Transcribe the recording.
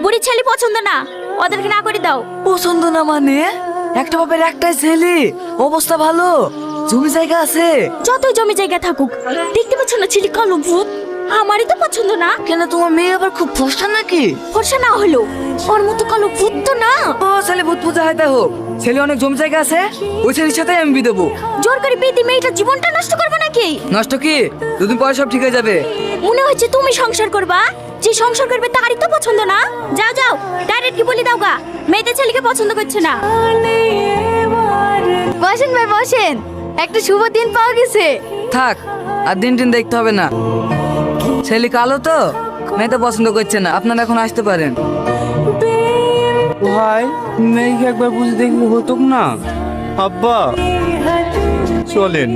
বুড়ি ছেলে পছন্দ না, ওদেরকে না করে দাও। পছন্দ না মানে? একটা বাপের একটাই ছেলে, অবস্থা ভালো, জমি জায়গা আছে। যতই জমি জায়গা থাকুক, দেখতে পাচ্ছ না ছেলে কালো ভূত? আমারই তো পছন্দ না। কেন, তোমার মেয়ে আবার খুব ফর্সা নাকি? ফর্সা না হলো ওর মতো কালো ভূত তো না। ও ছেলে ভূত পূজা হয় তা হোক, ছেলে অনেক জমি জায়গা আছে, ওই ছেলের সাথে আমি বিয়ে দেবো। জোর করে বিয়ে দিয়ে মেয়েটার জীবনটা নষ্ট করবো নাকি? নষ্ট কি, দুদিন পরে সব ঠিক হয়ে যাবে। মনে হচ্ছে তুমি সংসার করবা, যে সংসার করবে তারই তো পছন্দ না। যাও যাও, ডাইরেক্ট কি বলি দাও গা, মেয়েদের ছেলেকে পছন্দ করছে না। বসেন ভাই বসেন, একটা শুভ দিন পাওয়া গেছে। থাক, আর দিন টিন দেখতে হবে না, ছেলে কালো তো, মেয়ে তো পছন্দ করছে না, আপনারা এখন আসতে পারেন। ভাই, মেয়েকে একবার বুঝে দেখলে হতো না? আব্বা চলেন।